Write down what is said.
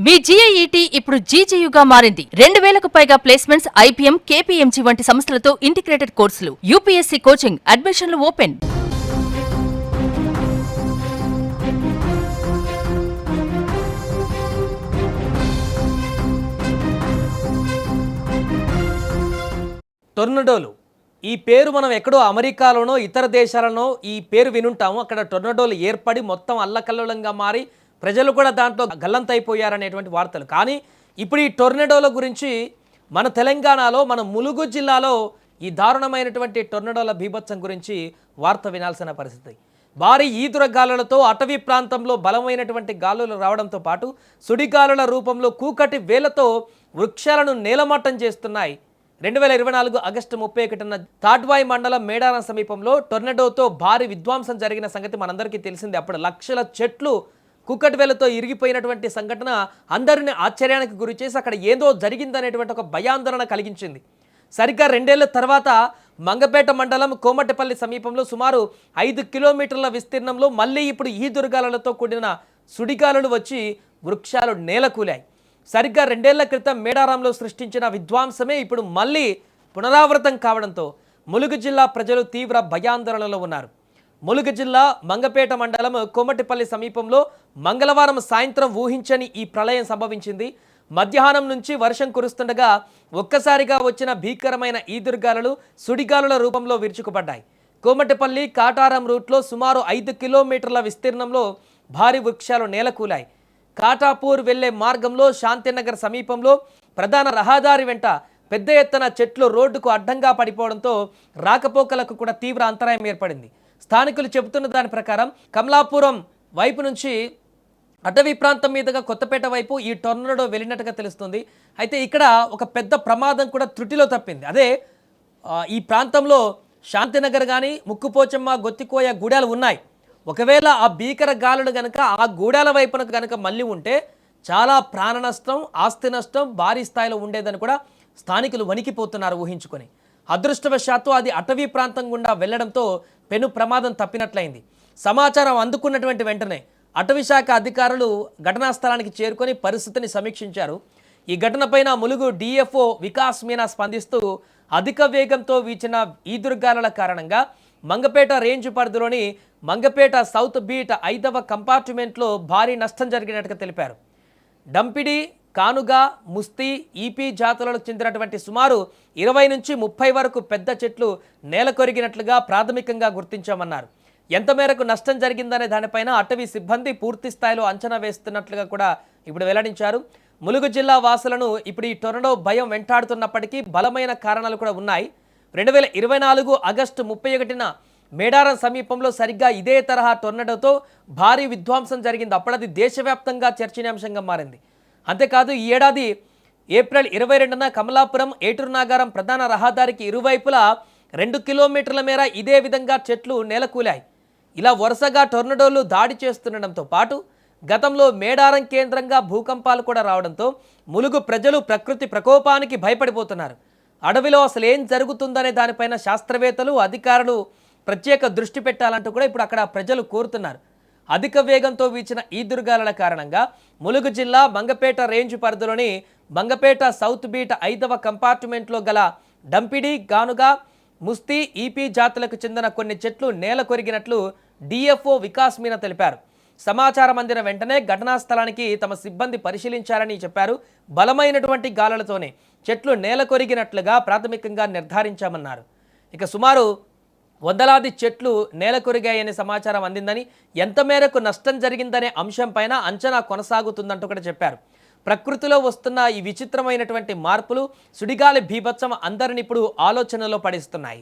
మీ జీఐఈటీ ఇప్పుడు జీజేయుగా మారింది. 2000కు పైగా ప్లేస్మెంట్స్, ఐపీఎం, కేపీఎంజీ వంటి సంస్థలతో ఇంటిగ్రేటెడ్ కోర్సులు. యూపీఎస్సీ కోచింగ్, అడ్మిషన్లు ఓపెన్. టొర్నడోలు ఈ పేరు మనం ఎక్కడో అమెరికాలోనో ఇతర దేశాలనో ఈ పేరు వినుంటాము. అక్కడ టొర్నడోలు ఏర్పడి మొత్తం అల్లకల్లోలంగా మారి ప్రజలు కూడా దాంట్లో గల్లంతైపోయారనేటువంటి వార్తలు. కానీ ఇప్పుడు ఈ టొర్నడోల గురించి మన తెలంగాణలో మన ములుగు జిల్లాలో ఈ దారుణమైనటువంటి టొర్నడోల బీభత్సం గురించి వార్త వినాల్సిన పరిస్థితి. భారీ ఈదుర గాలులతో అటవీ ప్రాంతంలో బలమైనటువంటి గాలులు రావడంతో పాటు సుడిగాలుల రూపంలో కూకటి వేలతో వృక్షాలను నేలమట్టం చేస్తున్నాయి. 2024 ఆగస్టు 31న తాడ్వాయి మండలం మేడారం సమీపంలో టొర్నడోతో భారీ విధ్వంసం జరిగిన సంగతి మనందరికీ తెలిసిందే. అప్పుడు లక్షల చెట్లు కుక్కటివేలతో ఇరిగిపోయినటువంటి సంఘటన అందరిని ఆశ్చర్యానికి గురిచేసి అక్కడ ఏదో జరిగిందనేటువంటి ఒక భయాందోళన కలిగించింది. సరిగ్గా 2 ఏళ్ల తర్వాత మంగపేట మండలం కోమటిపల్లి సమీపంలో సుమారు 5 కిలోమీటర్ల విస్తీర్ణంలో మళ్ళీ ఇప్పుడు ఈ దుర్గాలతో కూడిన సుడిగాలులు వచ్చి వృక్షాలు నేలకూలాయి. సరిగ్గా 2 ఏళ్ల క్రితం మేడారంలో సృష్టించిన విధ్వంసమే ఇప్పుడు మళ్ళీ పునరావృతం కావడంతో ములుగు జిల్లా ప్రజలు తీవ్ర భయాందోళనలో ఉన్నారు. ములుగు జిల్లా మంగపేట మండలం కోమటిపల్లి సమీపంలో మంగళవారం సాయంత్రం ఊహించని ఈ ప్రళయం సంభవించింది. మధ్యాహ్నం నుంచి వర్షం కురుస్తుండగా ఒక్కసారిగా వచ్చిన భీకరమైన ఈదురుగాలులు సుడిగాలుల రూపంలో విరుచుకుపడ్డాయి. కోమటిపల్లి కాటారం రూట్లో సుమారు 5 కిలోమీటర్ల విస్తీర్ణంలో భారీ వృక్షాలు నేలకూలాయి. కాటాపూర్ వెళ్లే మార్గంలో శాంతినగర్ సమీపంలో ప్రధాన రహదారి వెంట పెద్ద ఎత్తున చెట్లు రోడ్డుకు అడ్డంగా పడిపోవడంతో రాకపోకలకు కూడా తీవ్ర అంతరాయం ఏర్పడింది. స్థానికులు చెబుతున్న దాని ప్రకారం కమలాపురం వైపు నుంచి అటవీ ప్రాంతం మీదుగా కొత్తపేట వైపు ఈ టొర్నడో వెళ్ళినట్టుగా తెలుస్తుంది. అయితే ఇక్కడ ఒక పెద్ద ప్రమాదం కూడా త్రుటిలో తప్పింది. అదే ఈ ప్రాంతంలో శాంతినగర్ కానీ ముక్కుపోచమ్మ గొత్తికోయ గూడాలు ఉన్నాయి. ఒకవేళ ఆ భీకర గాలులు కనుక ఆ గూడాల వైపున కనుక మళ్ళీ ఉంటే చాలా ప్రాణ నష్టం, ఆస్తి నష్టం భారీ స్థాయిలో ఉండేదని కూడా స్థానికులు వణికిపోతున్నారు ఊహించుకొని. అదృష్టవశాత్తు అది అటవీ ప్రాంతం గుండా వెళ్లడంతో పెను ప్రమాదం తప్పినట్లయింది. సమాచారం అందుకున్నటువంటి వెంటనే అటవీ శాఖ అధికారులు ఘటనా స్థలానికి చేరుకొని పరిస్థితిని సమీక్షించారు. ఈ ఘటనపైన ములుగు డిఎఫ్ఓ వికాస్ మీనా స్పందిస్తూ అధిక వేగంతో వీచిన ఈదురుగాలుల కారణంగా మంగపేట రేంజ్ పరిధిలోని మంగపేట సౌత్ బీట్ 5వ కంపార్ట్మెంట్లో భారీ నష్టం జరిగినట్టుగా తెలిపారు. డంపిడి, కానుగ, ముస్తి, ఈపీ జాతులకు చెందినటువంటి సుమారు 20 నుంచి 30 వరకు పెద్ద చెట్లు నేలకొరిగినట్లుగా ప్రాథమికంగా గుర్తించామన్నారు. ఎంత మేరకు నష్టం జరిగిందనే దానిపైన అటవీ సిబ్బంది పూర్తి స్థాయిలో అంచనా వేస్తున్నట్లుగా కూడా ఇప్పుడు వెల్లడించారు. ములుగు జిల్లా వాసులను ఇప్పుడు ఈ టొర్నడో భయం వెంటాడుతున్నప్పటికీ బలమైన కారణాలు కూడా ఉన్నాయి. 2024 ఆగస్టు 31న మేడారం సమీపంలో సరిగ్గా ఇదే తరహా టొర్నడోతో భారీ విధ్వంసం జరిగింది. అప్పుడది దేశవ్యాప్తంగా చర్చనీయాంశంగా మారింది. అంతేకాదు ఈ ఏడాది ఏప్రిల్ 22న కమలాపురం ఏటూరు నాగారం ప్రధాన రహదారికి ఇరువైపులా 2 కిలోమీటర్ల మేర ఇదే విధంగా చెట్లు నేలకూలాయి. ఇలా వరుసగా టొర్నడోలు దాడి చేస్తుండడంతో పాటు గతంలో మేడారం కేంద్రంగా భూకంపాలు కూడా రావడంతో ములుగు ప్రజలు ప్రకృతి ప్రకోపానికి భయపడిపోతున్నారు. అడవిలో అసలు ఏం జరుగుతుందనే దానిపైన శాస్త్రవేత్తలు, అధికారులు ప్రత్యేక దృష్టి పెట్టాలంటూ కూడా ఇప్పుడు అక్కడ ప్రజలు కోరుతున్నారు. అధిక వేగంతో వీచిన ఈదురుగాలుల కారణంగా ములుగు జిల్లా మంగపేట రేంజ్ పరిధిలోని మంగపేట సౌత్ బీట్ 5వ కంపార్ట్మెంట్లో గల డంపిడి, గానుగ, ముస్తి, ఈపీ జాతులకు చెందిన కొన్ని చెట్లు నేల కొరిగినట్లు డిఎఫ్ఓ వికాస్ మీనా తెలిపారు. సమాచారం అందిన వెంటనే ఘటనా స్థలానికి తమ సిబ్బంది పరిశీలించారని చెప్పారు. బలమైనటువంటి గాలులతోనే చెట్లు నేల కొరిగినట్లుగా ప్రాథమికంగా నిర్ధారించామన్నారు. ఇక సుమారు వందలాది చెట్లు నేల కొరిగాయనే సమాచారం అందిందని, ఎంత మేరకు నష్టం జరిగిందనే అంశంపైన అంచనా కొనసాగుతుందంటూ కూడా చెప్పారు. ప్రకృతిలో వస్తున్న ఈ విచిత్రమైనటువంటి మార్పులు, సుడిగాలి బీభత్సం అందరిని ఇప్పుడు ఆలోచనలో పడిస్తున్నాయి.